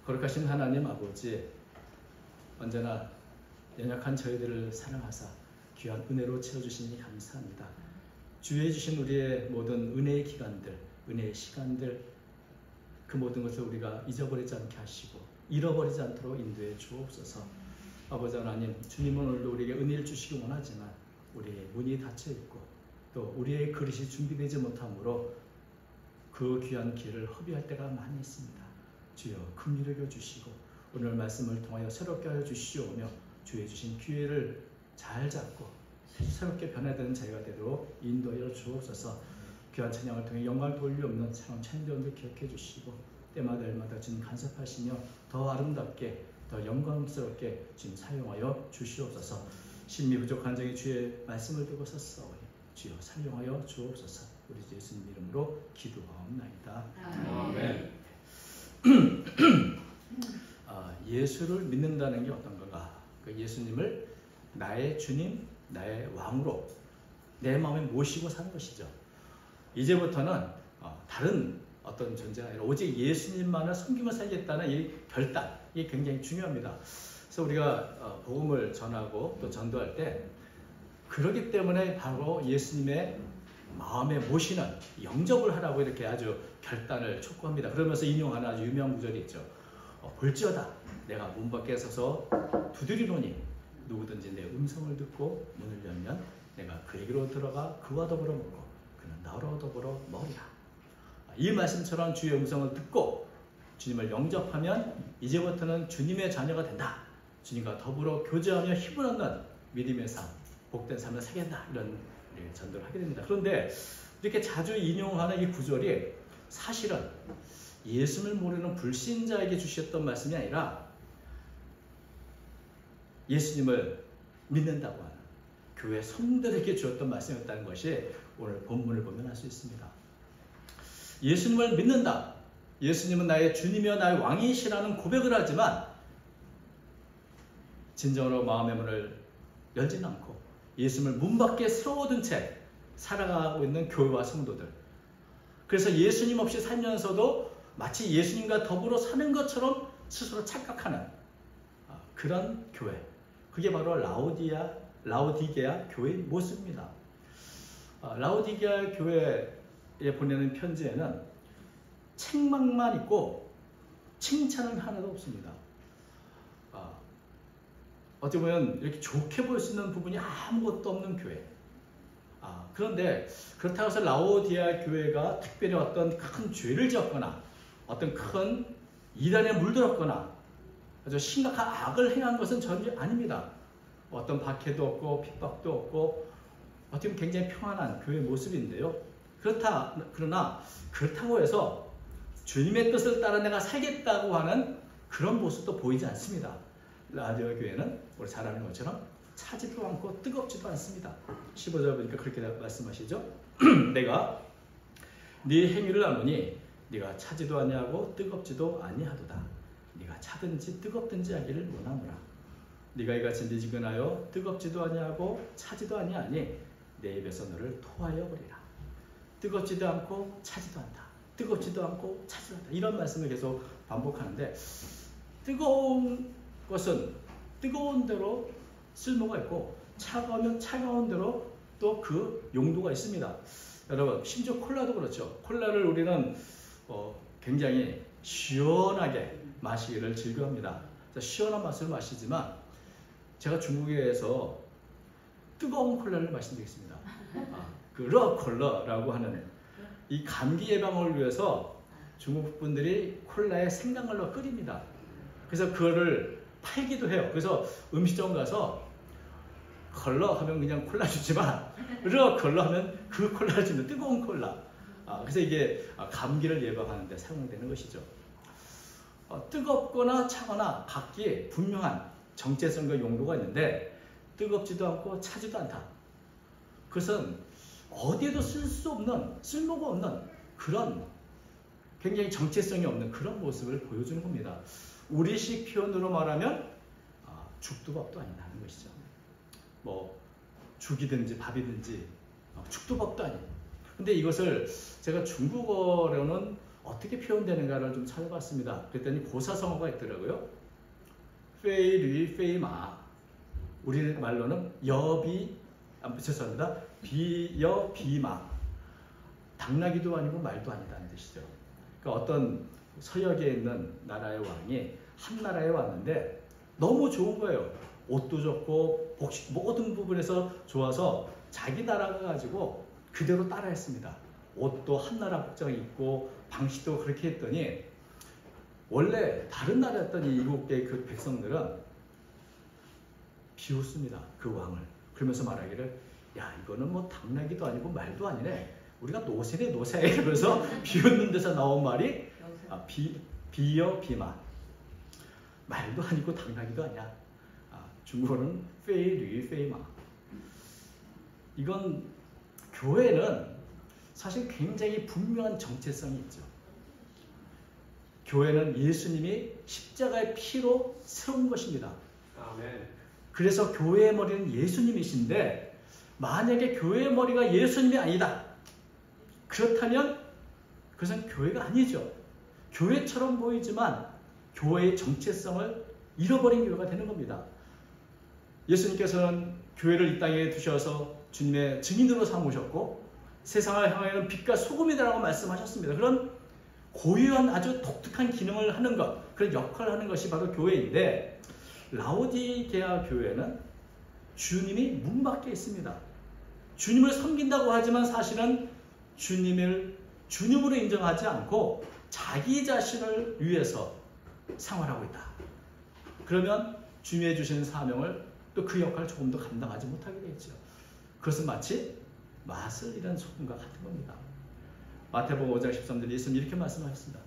거룩하신 하나님 아버지, 언제나 연약한 저희들을 사랑하사 귀한 은혜로 채워주시니 감사합니다. 주위에 주신 우리의 모든 은혜의 기간들, 은혜의 시간들, 그 모든 것을 우리가 잊어버리지 않게 하시고 잃어버리지 않도록 인도해 주옵소서. 아버지 하나님, 주님은 오늘도 우리에게 은혜를 주시기 원하지만 우리의 문이 닫혀있고 또 우리의 그릇이 준비되지 못함으로 그 귀한 기회를 허비할 때가 많이 있습니다. 주여 긍휼히 여겨 주시고 오늘 말씀을 통하여 새롭게 하여 주시오며 주의 주신 기회를 잘 잡고 새롭게 변화되는 자리가 되도록 인도하여 주옵소서. 귀한 찬양을 통해 영광을 돌리옵는 새로운 찬양들을 기억해 주시고 때마다 일마다 주님 간섭하시며 더 아름답게 더 영광스럽게 주님 사용하여 주시옵소서. 심히 부족한 적이 주의 말씀을 두고 섰사오니 주여 사용하여 주옵소서. 우리 주 예수님 이름으로 기도하옵나이다. 아멘. 예수를 믿는다는 게 어떤 건가? 예수님을 나의 주님, 나의 왕으로 내 마음에 모시고 사는 것이죠. 이제부터는 다른 어떤 존재가 아니라 오직 예수님만을 섬기며 살겠다는 이 결단, 이게 굉장히 중요합니다. 그래서 우리가 복음을 전하고 또 전도할 때 그러기 때문에 바로 예수님의 마음에 모시는 영접을 하라고 이렇게 아주 결단을 촉구합니다. 그러면서 인용하는 아주 유명한 구절이 있죠. 볼지어다 내가 문 밖에 서서 두드리노니 누구든지 내 음성을 듣고 문을 열면 내가 그에게로 들어가 그와 더불어 먹고 그는 나로 더불어 먹으리라. 이 말씀처럼 주의 음성을 듣고 주님을 영접하면 이제부터는 주님의 자녀가 된다. 주님과 더불어 교제하며 힘을 얻는 믿음의 삶, 복된 삶을 살겠다. 이런 전도를 하게 됩니다. 그런데 이렇게 자주 인용하는 이 구절이 사실은 예수를 모르는 불신자에게 주셨던 말씀이 아니라 예수님을 믿는다고 하는 교회 성도들에게 주었던 말씀이었다는 것이 오늘 본문을 보면 알 수 있습니다. 예수님을 믿는다. 예수님은 나의 주님이여 나의 왕이시라는 고백을 하지만 진정으로 마음의 문을 열지는 않고 예수님을 문 밖에 세워둔 채 살아가고 있는 교회와 성도들. 그래서 예수님 없이 살면서도 마치 예수님과 더불어 사는 것처럼 스스로 착각하는 그런 교회. 그게 바로 라오디게아 교회의 모습입니다. 라오디게아 교회에 보내는 편지에는 책망만 있고 칭찬은 하나도 없습니다. 어떻게 보면 이렇게 좋게 볼 수 있는 부분이 아무것도 없는 교회. 그런데 그렇다고 해서 라오디게아 교회가 특별히 어떤 큰 죄를 지었거나 어떤 큰 이단에 물들었거나 아주 심각한 악을 행한 것은 전혀 아닙니다. 어떤 박해도 없고 핍박도 없고 어떻게 보면 굉장히 평안한 교회 모습인데요. 그러나 그렇다고 해서 주님의 뜻을 따라 내가 살겠다고 하는 그런 모습도 보이지 않습니다. 라오디게아 교회는 우리 잘 아는 것처럼 차지도 않고 뜨겁지도 않습니다. 15절 보니까 그렇게 말씀하시죠. 내가 네 행위를 아노니 네가 차지도 아니하고 뜨겁지도 아니하도다. 네가 차든지 뜨겁든지 하기를 원하노라. 네가 이같이 미지근하여 뜨겁지도 아니하고 차지도 아니하니 내 입에서 너를 토하여 버리라. 뜨겁지도 않고 차지도 않다. 뜨겁지도 않고 차지도 않다. 이런 말씀을 계속 반복하는데 뜨거운 것은 뜨거운 대로 쓸모가 있고 차가우면 차가운 대로 또 그 용도가 있습니다. 여러분 심지어 콜라도 그렇죠. 콜라를 우리는 굉장히 시원하게 마시기를 즐겨합니다. 시원한 맛을 마시지만 제가 중국에서 뜨거운 콜라를 마신 적이 있습니다. 그 러콜라라고 하는 이 감기 예방을 위해서 중국 분들이 콜라에 생강을 넣어 끓입니다. 그래서 그거를 팔기도 해요. 그래서 음식점 가서 컬러 하면 그냥 콜라 주지만 컬러 하면 그 콜라를 주는 뜨거운 콜라. 그래서 이게 감기를 예방하는 데 사용되는 것이죠. 뜨겁거나 차거나 각기 분명한 정체성과 용도가 있는데 뜨겁지도 않고 차지도 않다. 그것은 어디에도 쓸 수 없는 쓸모가 없는 그런 굉장히 정체성이 없는 그런 모습을 보여주는 겁니다. 우리식 표현으로 말하면 죽도 밥도 아니라는 것이죠. 뭐 죽이든지 밥이든지 죽도 밥도 아니에요. 근데 이것을 제가 중국어로는 어떻게 표현되는가를 좀 찾아봤습니다. 그랬더니 고사성어가 있더라고요. 페이, 페이마. 우리말로는 죄송합니다. 비여, 비마. 당나귀도 아니고 말도 아니다는 뜻이죠. 그러니까 어떤 서역에 있는 나라의 왕이 한 나라에 왔는데 너무 좋은 거예요. 옷도 좋고 모든 부분에서 좋아서 자기 나라가 가지고 그대로 따라했습니다. 옷도 한 나라 복장이 입고 방식도 그렇게 했더니 원래 다른 나라였던 이 7개의 그 백성들은 비웃습니다. 그 왕을. 그러면서 말하기를 야 이거는 뭐 당나귀도 아니고 말도 아니네. 우리가 노새네 노새. 그래서 비웃는 데서 나온 말이 비여 비마. 말도 아니고 당나귀도 아니야. 중국어는 페이, 페이마. 이건 교회는 사실 굉장히 분명한 정체성이 있죠. 교회는 예수님이 십자가의 피로 세운 것입니다. 아멘. 그래서 교회의 머리는 예수님이신데 만약에 교회의 머리가 예수님이 아니다. 그렇다면 그것은 교회가 아니죠. 교회처럼 보이지만 교회의 정체성을 잃어버린 교회가 되는 겁니다. 예수님께서는 교회를 이 땅에 두셔서 주님의 증인으로 삼으셨고 세상을 향하여는 빛과 소금이라고 말씀하셨습니다. 그런 고유한 아주 독특한 기능을 하는 것, 그런 역할을 하는 것이 바로 교회인데 라오디게아 교회는 주님이 문 밖에 있습니다. 주님을 섬긴다고 하지만 사실은 주님을 주님으로 인정하지 않고 자기 자신을 위해서 생활하고 있다. 그러면 주님이 주시는 사명을 또 그 역할을 조금 더 감당하지 못하게 되겠죠. 그것은 마치 맛을 잃은 소금과 같은 겁니다. 마태복음 5장 13절 예수님 이렇게 말씀하셨습니다.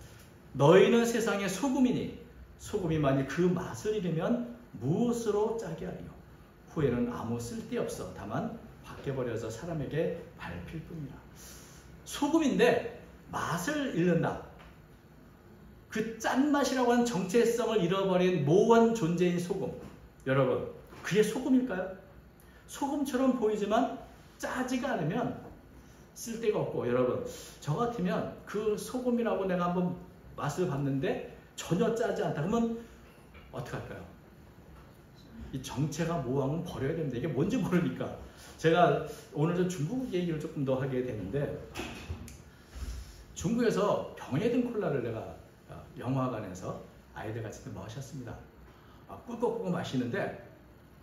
너희는 세상의 소금이니 소금이 만일 그 맛을 잃으면 무엇으로 짜게 하리요. 후에는 아무 쓸데없어 다만 밖에 버려져 사람에게 밟힐 뿐이라. 소금인데 맛을 잃는다. 그 짠맛이라고 하는 정체성을 잃어버린 모호한 존재인 소금. 여러분 그게 소금일까요? 소금처럼 보이지만 짜지가 않으면 쓸데가 없고 여러분 저 같으면 그 소금이라고 내가 한번 맛을 봤는데 전혀 짜지 않다 그러면 어떻게 할까요? 이 정체가 모호하면 버려야 됩니다. 이게 뭔지 모르니까. 제가 오늘 좀 중국 얘기를 조금 더 하게 되는데 중국에서 병에 든 콜라를 내가 영화관에서 아이들 같이 마셨습니다. 꿀꺽꿀꺽 마시는데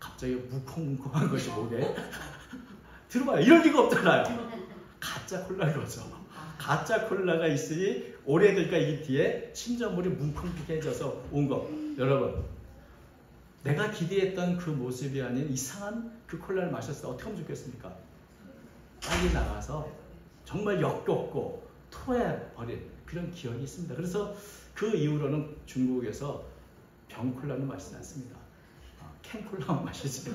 갑자기 뭉컹뭉컹한 것이 목에 들어봐요. 이럴 리가 없잖아요. 가짜 콜라인 거죠. 가짜 콜라가 있으니 오래되니까 이 뒤에 심장물이 뭉컹뭉컹해져서 온 거. 여러분 내가 기대했던 그 모습이 아닌 이상한 그 콜라를 마셨을 때 어떻게 하면 좋겠습니까? 빨리 나가서 정말 역겹고 토해버린 그런 기억이 있습니다. 그래서 그 이후로는 중국에서 병콜라는 마시지 않습니다. 캔콜라만 마시지.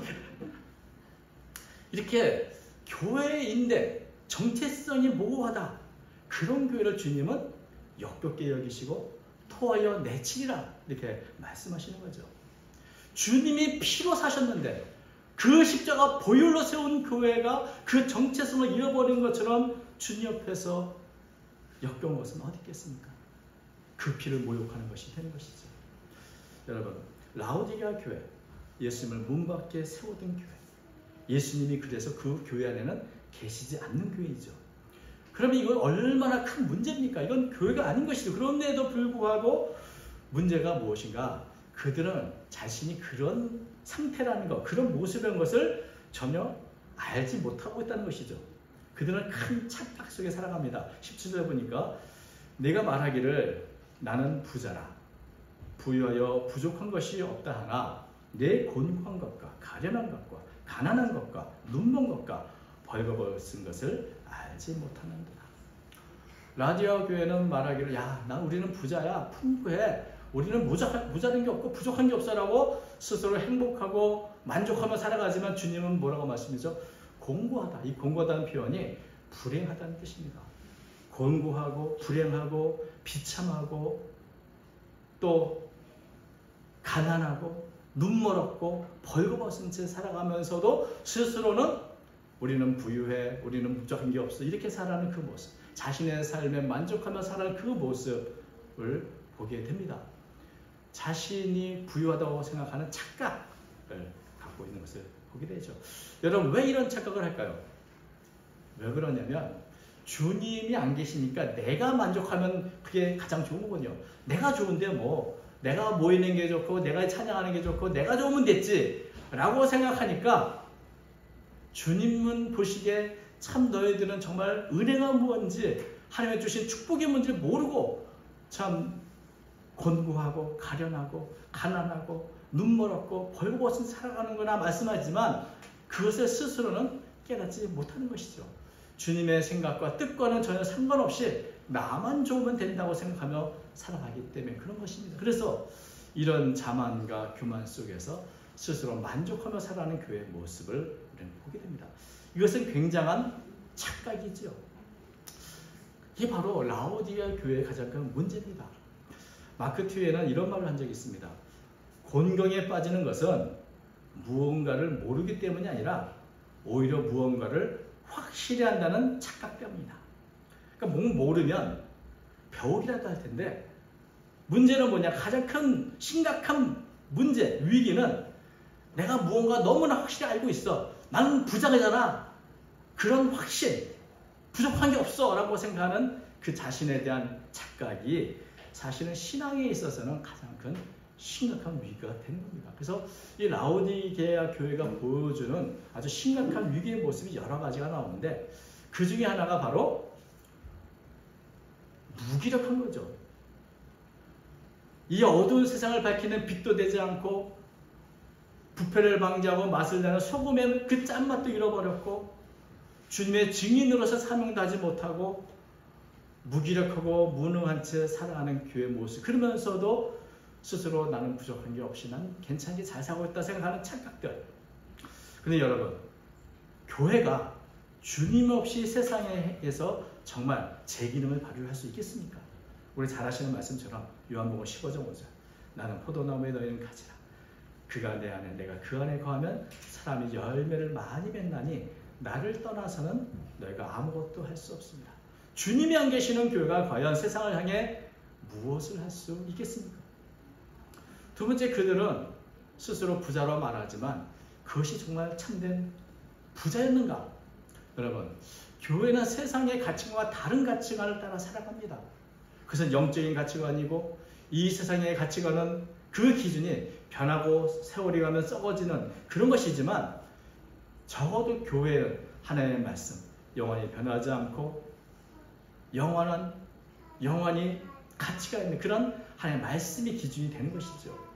이렇게 교회인데 정체성이 모호하다. 그런 교회를 주님은 역겹게 여기시고 토하여 내치리라 이렇게 말씀하시는 거죠. 주님이 피로 사셨는데 그 십자가 보혈로 세운 교회가 그 정체성을 잃어버린 것처럼 주님 옆에서 역겨운 것은 어디 있겠습니까? 그 피를 모욕하는 것이 되는 것이죠. 여러분 라오디게아 교회 예수님을 문 밖에 세우던 교회 예수님이 그래서 그 교회 안에는 계시지 않는 교회이죠. 그러면 이건 얼마나 큰 문제입니까? 이건 교회가 아닌 것이죠. 그런데도 불구하고 문제가 무엇인가? 그들은 자신이 그런 상태라는 것, 그런 모습인 것을 전혀 알지 못하고 있다는 것이죠. 그들은 큰 착각 속에 살아갑니다. 17절에 보니까 내가 말하기를 나는 부자라 부유하여 부족한 것이 없다 하나 내 곤고한 것과 가련한 것과 가난한 것과 눈먼 것과 벌거벗은 것을 알지 못하는구나. 라디오 교회는 말하기를 우리는 부자야 풍부해 우리는 모자란 게 없고 부족한 게 없어라고 스스로 행복하고 만족하며 살아가지만 주님은 뭐라고 말씀이죠? 공고하다. 이 공고하다는 표현이 불행하다는 뜻입니다. 공고하고 불행하고 비참하고 또 가난하고 눈멀었고 벌거벗은 채 살아가면서도 스스로는 우리는 부유해 우리는 부족한 게 없어 이렇게 살아가는 그 모습. 자신의 삶에 만족하며 살아가는 그 모습을 보게 됩니다. 자신이 부유하다고 생각하는 착각을 갖고 있는 것을 보게 되죠. 여러분, 왜 이런 착각을 할까요? 왜 그러냐면 주님이 안 계시니까 내가 만족하면 그게 가장 좋은 거거든요. 내가 좋은데 뭐 내가 모이는 게 좋고 내가 찬양하는 게 좋고 내가 좋으면 됐지 라고 생각하니까 주님은 보시기에 참 너희들은 정말 은혜가 뭔지 하나님의 주신 축복이 뭔지 모르고 참 곤고하고 가련하고 가난하고 눈멀었고 벌거벗은 살아가는구나 말씀하지만 그것을 스스로는 깨닫지 못하는 것이죠. 주님의 생각과 뜻과는 전혀 상관없이 나만 좋으면 된다고 생각하며 살아가기 때문에 그런 것입니다. 그래서 이런 자만과 교만 속에서 스스로 만족하며 살아가는 교회의 모습을 우리는 보게 됩니다. 이것은 굉장한 착각이죠. 이게 바로 라오디게아 교회의 가장 큰 문제입니다. 마크 퐝에는 이런 말을 한 적이 있습니다. 곤경에 빠지는 것은 무언가를 모르기 때문이 아니라 오히려 무언가를 확실히 한다는 착각 때문이다. 그러니까 뭐 모르면 배우기라도 할 텐데 문제는 뭐냐? 가장 큰 심각한 문제, 위기는 내가 무언가 너무나 확실히 알고 있어. 나는 부자잖아. 그런 확신, 부족한 게 없어 라고 생각하는 그 자신에 대한 착각이 사실은 신앙에 있어서는 가장 큰 심각한 위기가 되는 겁니다. 그래서 이 라오디게아 교회가 보여주는 아주 심각한 위기의 모습이 여러 가지가 나오는데 그 중에 하나가 바로 무기력한 거죠. 이 어두운 세상을 밝히는 빛도 되지 않고 부패를 방지하고 맛을 내는 소금의 그 짠맛도 잃어버렸고 주님의 증인으로서 사명도 하지 못하고 무기력하고 무능한 채 살아가는 교회의 모습. 그러면서도 스스로 나는 부족한 게 없이 난 괜찮게 잘 살고 있다 생각하는 착각들. 근데 여러분, 교회가 주님 없이 세상에서 정말 제 기능을 발휘할 수 있겠습니까? 우리 잘 아시는 말씀처럼 요한복음 15장 5절 나는 포도나무에 너희는 가지라. 그가 내 안에 내가 그 안에 거하면 사람이 열매를 많이 맺나니 나를 떠나서는 너희가 아무것도 할 수 없습니다. 주님이 안 계시는 교회가 과연 세상을 향해 무엇을 할 수 있겠습니까? 두 번째, 그들은 스스로 부자로 말하지만 그것이 정말 참된 부자였는가? 여러분, 교회는 세상의 가치관과 다른 가치관을 따라 살아갑니다. 그것은 영적인 가치관이고 이 세상의 가치관은 그 기준이 변하고 세월이 가면 썩어지는 그런 것이지만 적어도 교회는 하나님의 말씀, 영원히 변하지 않고 영원히 가치가 있는 그런 하나님의 말씀이 기준이 되는 것이죠.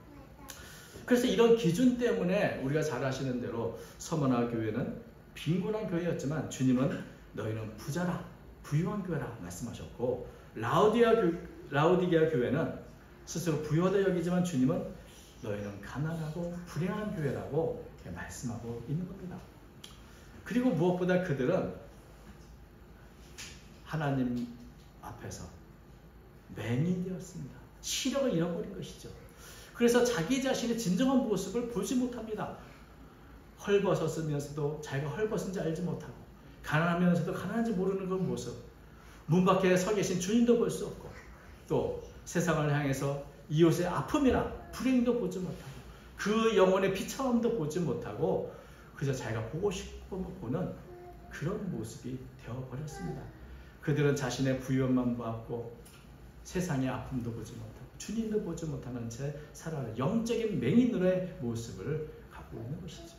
그래서 이런 기준 때문에 우리가 잘 아시는 대로 서머나 교회는 빈곤한 교회였지만 주님은 너희는 부자라, 부유한 교회라 말씀하셨고 라오디게아 교회는 스스로 부유하다 여기지만 주님은 너희는 가난하고 불행한 교회라고 말씀하고 있는 겁니다. 그리고 무엇보다 그들은 하나님 앞에서 맹인이었습니다. 시력을 잃어버린 것이죠. 그래서 자기 자신의 진정한 모습을 보지 못합니다. 헐벗었으면서도 자기가 헐벗은지 알지 못하고 가난하면서도 가난한지 모르는 그 모습, 문 밖에 서 계신 주님도 볼 수 없고 또 세상을 향해서 이웃의 아픔이나 불행도 보지 못하고 그 영혼의 비참함도 보지 못하고 그저 자기가 보고 싶고 보는 그런 모습이 되어버렸습니다. 그들은 자신의 부유함만 봤고 세상의 아픔도 보지 못하고 주님도 보지 못하는 채 살아가는 영적인 맹인으로의 모습을 갖고 있는 것이죠.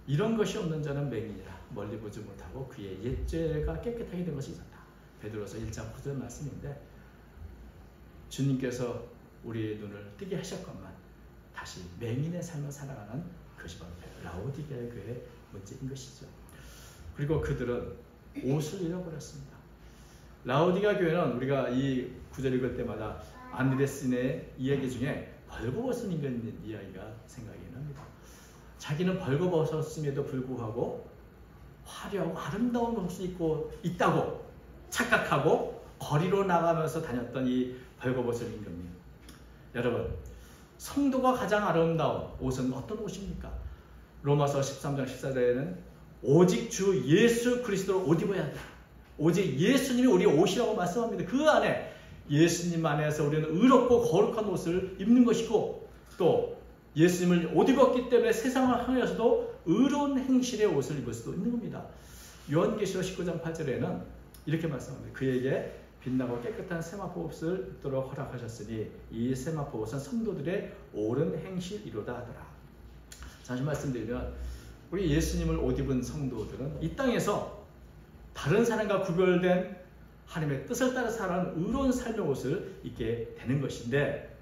이런 것이 없는 자는 맹인이라 멀리 보지 못하고 그의 옛죄가 깨끗하게 된 것이 있었다. 베드로서 1장 9절 말씀인데 주님께서 우리의 눈을 뜨게 하셨건만 다시 맹인의 삶을 살아가는 것이 바로 라오디게아 교회의 문제인 것이죠. 그리고 그들은 옷을 잃어버렸습니다. 라오디게아 교회는 우리가 이 구절 읽을 때마다 안드레스의 이야기 중에 벌거벗은 인간 이야기가 생각이 납니다. 자기는 벌거벗었음에도 불구하고 화려하고 아름다운 옷을 입고 있다고 착각하고 거리로 나가면서 다녔던 이 벌거벗은 임금님. 여러분, 성도가 가장 아름다운 옷은 어떤 옷입니까? 로마서 13장 14절에는 오직 주 예수 그리스도를 옷 입어야 한다. 오직 예수님이 우리의 옷이라고 말씀합니다. 그 안에 예수님 안에서 우리는 의롭고 거룩한 옷을 입는 것이고 또 예수님을 옷 입었기 때문에 세상을 향해서도 의로운 행실의 옷을 입을 수도 있는 겁니다. 요한계시록 19장 8절에는 이렇게 말씀합니다. 그에게 빛나고 깨끗한 세마포 옷을 입도록 허락하셨으니 이 세마포 옷은 성도들의 옳은 행실이로다 하더라. 다시 말씀드리면 우리 예수님을 옷 입은 성도들은 이 땅에서 다른 사람과 구별된 하나님의 뜻을 따라 살아가는 의로운 삶의 옷을 입게 되는 것인데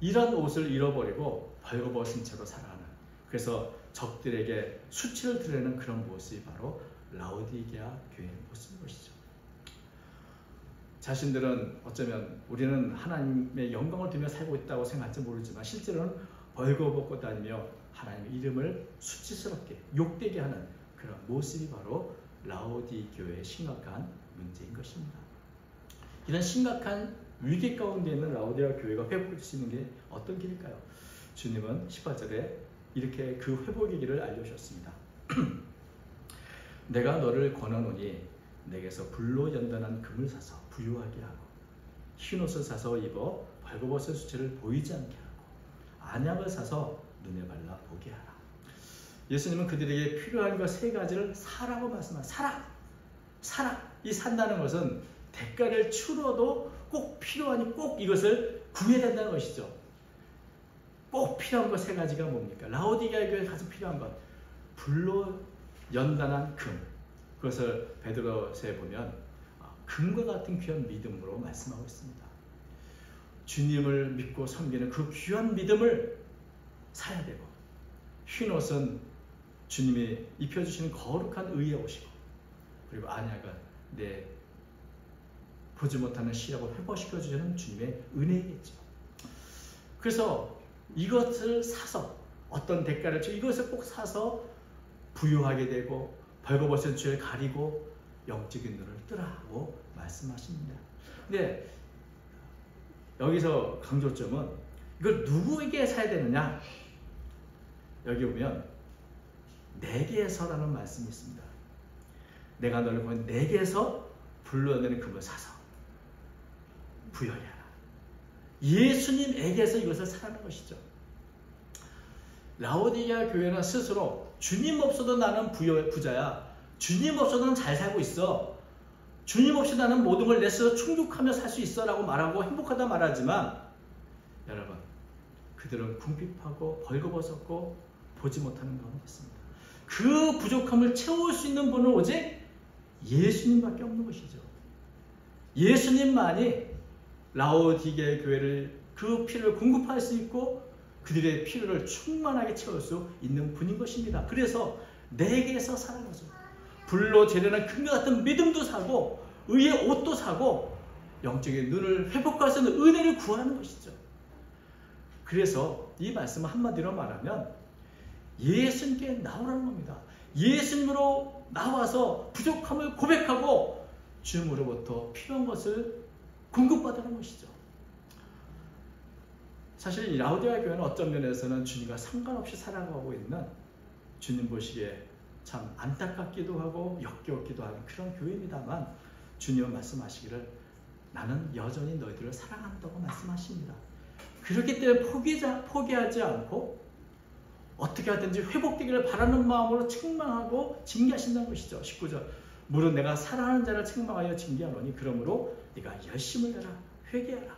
이런 옷을 잃어버리고 벌거벗은 채로 살아가는, 그래서 적들에게 수치를 드러내는 그런 모습이 바로 라오디게아 교회의 모습인 것이죠. 자신들은 어쩌면 우리는 하나님의 영광을 두며 살고 있다고 생각할지 모르지만 실제로는 벌거벗고 다니며 하나님의 이름을 수치스럽게 욕되게 하는 그런 모습이 바로 라오디 교회의 심각한 문제인 것입니다. 이런 심각한 위기 가운데 있는 라오디게아 교회가 회복할 수 있는 게 어떤 길일까요? 주님은 18절에 이렇게 그 회복의 길을 알려주셨습니다. 내가 너를 권하노니 내게서 불로 연단한 금을 사서 부유하게 하고 흰 옷을 사서 입어 벌거벗은 수치를 보이지 않게 하고 안약을 사서 눈에 발라 보게 하라. 예수님은 그들에게 필요한 것 세 가지를 사라고 말씀하십니다. 사라. 이 산다는 것은 대가를 치러도 꼭 필요하니 꼭 이것을 구해야 된다는 것이죠. 꼭 필요한 것 세 가지가 뭡니까? 라오디게아 교회에 가장 필요한 것, 불로 연단한 금. 그것을 베드로서에 보면 금과 같은 귀한 믿음으로 말씀하고 있습니다. 주님을 믿고 섬기는 그 귀한 믿음을 사야 되고, 흰 옷은 주님이 입혀주시는 거룩한 의의 옷이고, 그리고 안약은 내 보지 못하는 시력을 회복시켜주시는 주님의 은혜이겠죠. 그래서 이것을 사서 어떤 대가를 치고 이것을 꼭 사서 부유하게 되고 벌거벗은 죄를 가리고 영적인 눈을 뜨라고 말씀하십니다. 근데 여기서 강조점은 이걸 누구에게 사야 되느냐? 여기 보면 내게서라는 말씀이 있습니다. 내가 너를 보면 내게서 불러내는 금을 사서 부여하게 하라. 예수님에게서 이것을 사라는 것이죠. 라오디게아 교회는 스스로 주님 없어도 나는 부자야. 주님 없어도 잘 살고 있어. 주님 없이 나는 모든 걸 내 스스로 충족하며 살 수 있어 라고 말하고 행복하다 말하지만 여러분, 그들은 궁핍하고 벌거벗었고 보지 못하는 가운데 있습니다. 그 부족함을 채울 수 있는 분은 오직 예수님밖에 없는 것이죠. 예수님만이 라오디게아 교회를 그 필요를 공급할 수 있고 그들의 필요를 충만하게 채울 수 있는 분인 것입니다. 그래서 내게서 사는 거죠. 불로 재련한 금과 같은 믿음도 사고 의의 옷도 사고 영적인 눈을 회복할 수 있는 은혜를 구하는 것이죠. 그래서 이 말씀을 한마디로 말하면 예수님께 나오라는 겁니다. 예수님으로 나와서 부족함을 고백하고 주님으로부터 필요한 것을 공급받는 것이죠. 사실 이 라오디게아 교회는 어떤 면에서는 주님과 상관없이 살아가고 있는, 주님 보시기에 참 안타깝기도 하고 역겹기도 하는 그런 교회입니다만 주님은 말씀하시기를 나는 여전히 너희들을 사랑한다고 말씀하십니다. 그렇기 때문에 포기하지 않고 어떻게 하든지 회복되기를 바라는 마음으로 책망하고 징계하신다는 것이죠. 19절 무릇 내가 사랑하는 자를 책망하여 징계하노니 그러므로 네가 열심을 내라 회개하라.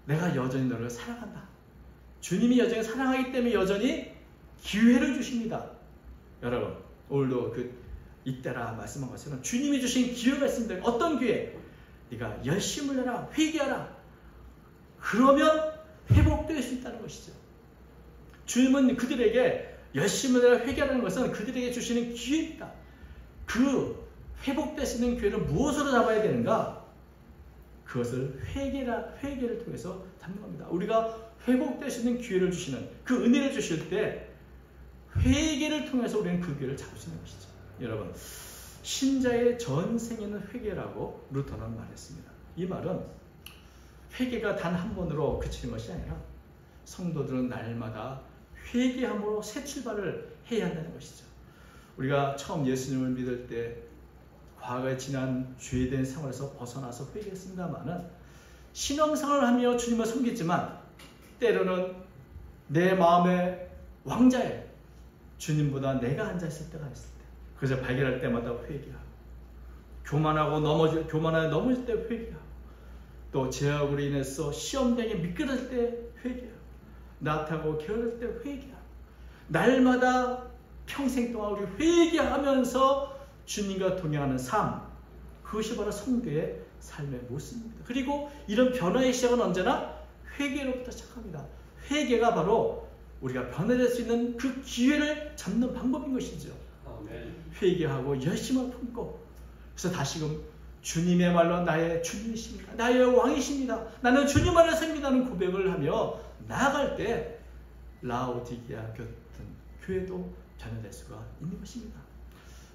내가 여전히 너를 사랑한다. 주님이 여전히 사랑하기 때문에 여전히 기회를 주십니다. 여러분 오늘도 이때라 말씀한 것처럼 주님이 주신 기회가 있습니다. 어떤 기회? 네가 열심을 내라 회개하라. 그러면 회복될 수 있다는 것이죠. 주님은 그들에게 열심을 내라 회개하라는 것은 그들에게 주시는 기회입니다. 그 회복될 수 있는 기회를 무엇으로 잡아야 되는가? 그것을 회개를 통해서 잡는 겁니다. 우리가 회복될 수 있는 기회를 주시는 그 은혜를 주실 때 회개를 통해서 우리는 그 기회를 잡을 수 있는 것이죠. 여러분 신자의 전생에는 회개라고 루터는 말했습니다. 이 말은 회개가 단 한 번으로 그치는 것이 아니라 성도들은 날마다 회개함으로 새 출발을 해야 한다는 것이죠. 우리가 처음 예수님을 믿을 때 과거에 지난 죄된 생활에서 벗어나서 회개했습니다마는 신앙생활을 하며 주님을 섬기지만 때로는 내 마음의 왕자에 주님보다 내가 앉아있을 때가 있을 때 그것을 발견할 때마다 회개하고 교만하여 넘어질 때 회개하고 또 죄악으로 인해서 시험장에 미끄러질 때 회개하고 나타나고 게으를 때 회개하고 날마다 평생 동안 우리 회개하면서 주님과 동행하는 삶, 그것이 바로 성도의 삶의 모습입니다. 그리고 이런 변화의 시작은 언제나 회개로부터 시작합니다. 회개가 바로 우리가 변화될 수 있는 그 기회를 잡는 방법인 것이죠. 아멘. 회개하고 열심을 품고 그래서 다시금 주님의 말로 나의 주님이십니다. 나의 왕이십니다. 나는 주님 안에 삽니다는 고백을 하며 나아갈 때 라오디게아 같은 교회도 변화될 수가 있는 것입니다.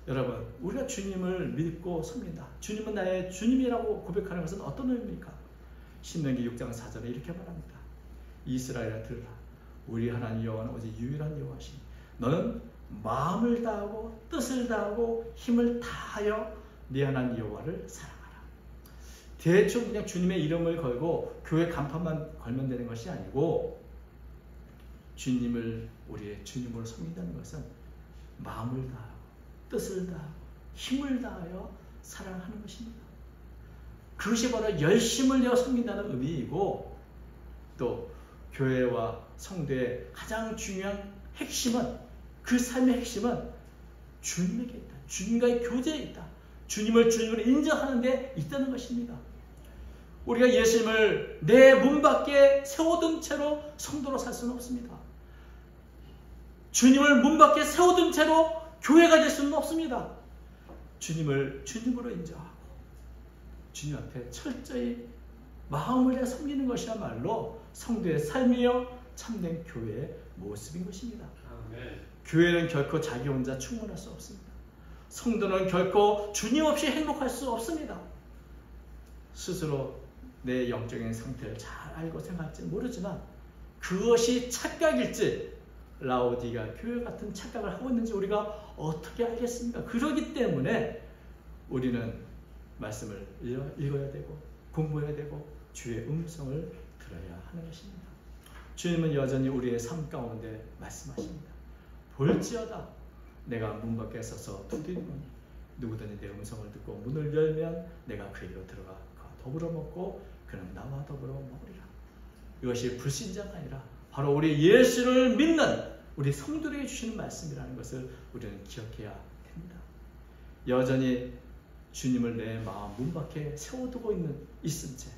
여러분, 우리가 주님을 믿고 섭니다. 주님은 나의 주님이라고 고백하는 것은 어떤 의미입니까? 신명기 6장 4절에 이렇게 말합니다. 이스라엘아 들으라. 우리 하나님 여호와는 오직 유일한 여호와시니 너는 마음을 다하고 뜻을 다하고 힘을 다하여 네 하나님 여호와를 사랑하라. 대충 그냥 주님의 이름을 걸고 교회 간판만 걸면 되는 것이 아니고 주님을 우리의 주님으로 섬긴다는 것은 마음을 다하고 뜻을 다하고 힘을 다하여 사랑하는 것입니다. 그것이 바로 열심을 내어 섬긴다는 의미이고 또 교회와 성도의 가장 중요한 핵심은 그 삶의 핵심은 주님에게 있다. 주님과의 교제에 있다. 주님을 주님으로 인정하는 데 있다는 것입니다. 우리가 예수님을 내 문 밖에 세워둔 채로 성도로 살 수는 없습니다. 주님을 문 밖에 세워둔 채로 교회가 될 수는 없습니다. 주님을 주님으로 인정하고 주님 앞에 철저히 마음을 내 섬기는 것이야말로 성도의 삶이요 참된 교회의 모습인 것입니다. 아멘. 교회는 결코 자기 혼자 충분할 수 없습니다. 성도는 결코 주님 없이 행복할 수 없습니다. 스스로 내 영적인 상태를 잘 알고 생각할지 모르지만 그것이 착각일지 라오디게아 교회 같은 착각을 하고 있는지 우리가 어떻게 알겠습니까? 그렇기 때문에 우리는 말씀을 읽어야 되고 공부해야 되고 주의 음성을 들어야 하는 것입니다. 주님은 여전히 우리의 삶 가운데 말씀하십니다. 볼지어다 내가 문 밖에 서서 두드리노니 누구든지 내 음성을 듣고 문을 열면 내가 그에게로 들어가 그와 더불어 먹고 그는 나와 더불어 먹으리라. 이것이 불신자가 아니라 바로 우리 예수를 믿는 우리 성도들에게 주시는 말씀이라는 것을 우리는 기억해야 됩니다. 여전히 주님을 내 마음 문 밖에 세워두고 있은 채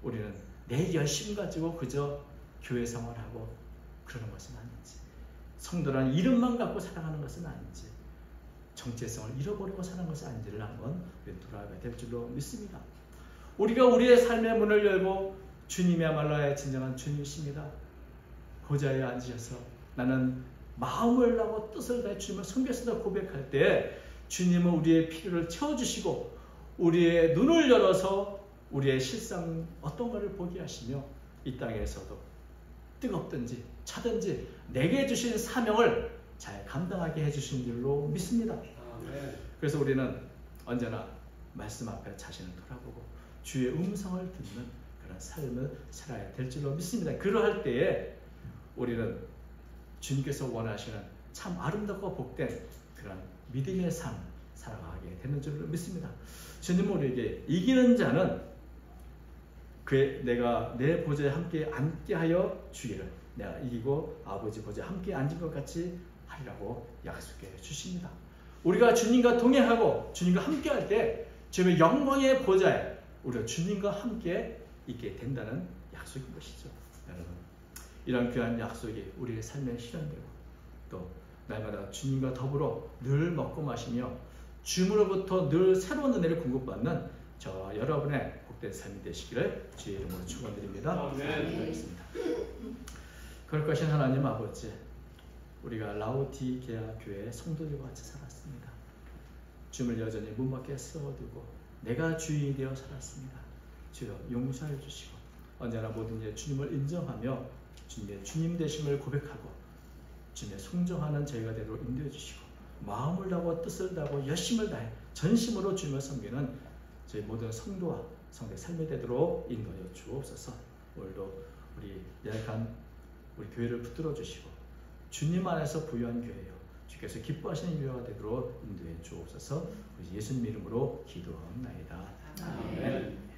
우리는 내 열심 가지고 그저 교회 생활하고 그러는 것은 아닌지, 성도라는 이름만 갖고 살아가는 것은 아닌지, 정체성을 잃어버리고 사는 것은 아닌지를 한번 돌아봐야 될 줄로 믿습니다. 우리가 우리의 삶의 문을 열고 주님이야말로 나의 진정한 주님이십니다. 보좌에 앉으셔서 나는 마음을 다하고 뜻을 다해 주님을 섬겼습니다 고백할 때 주님은 우리의 필요를 채워주시고 우리의 눈을 열어서 우리의 실상 어떤 것을 보게 하시며 이 땅에서도 뜨겁든지 차든지 내게 주신 사명을 잘 감당하게 해주신 줄로 믿습니다. 그래서 우리는 언제나 말씀 앞에 자신을 돌아보고 주의 음성을 듣는 그런 삶을 살아야 될 줄로 믿습니다. 그러할 때에 우리는 주님께서 원하시는 참 아름답고 복된 그런 믿음의 삶 살아가게 되는 줄로 믿습니다. 주님은 우리에게 이기는 자는 내가 내 보좌에 함께 앉게 하여 주기를 내가 이기고 아버지 보좌에 함께 앉은 것 같이 하리라고 약속해 주십니다. 우리가 주님과 동행하고 주님과 함께 할 때 주님의 영광의 보좌에 우리가 주님과 함께 있게 된다는 약속인 것이죠. 여러분, 이런 귀한 약속이 우리의 삶에 실현되고 또 날마다 주님과 더불어 늘 먹고 마시며 주님으로부터 늘 새로운 은혜를 공급받는 저 여러분의 복된 삶이 되시기를 주의 이름으로 축원드립니다. 기도하겠습니다. 그럴 것인 하나님 아버지, 우리가 라오디게아 교회의 성도들과 같이 살았습니다. 주님을 여전히 문 밖에 세워두고 내가 주인이 되어 살았습니다. 주여 용서해 주시고 언제나 모든 일 주님을 인정하며 주님의 주님 되심을 고백하고 주님의 순종하는 저희가 되도록 인도해 주시고 마음을 다하고 뜻을 다하고 열심을 다해 전심으로 주님을 섬기는 저희 모든 성도와 성도의 삶이 되도록 인도하여 주옵소서. 오늘도 우리 연약한 우리 교회를 붙들어 주시고 주님 안에서 부유한 교회요 주께서 기뻐하시는 교회가 되도록 인도해 주옵소서. 예수님 이름으로 기도하옵나이다. 아멘.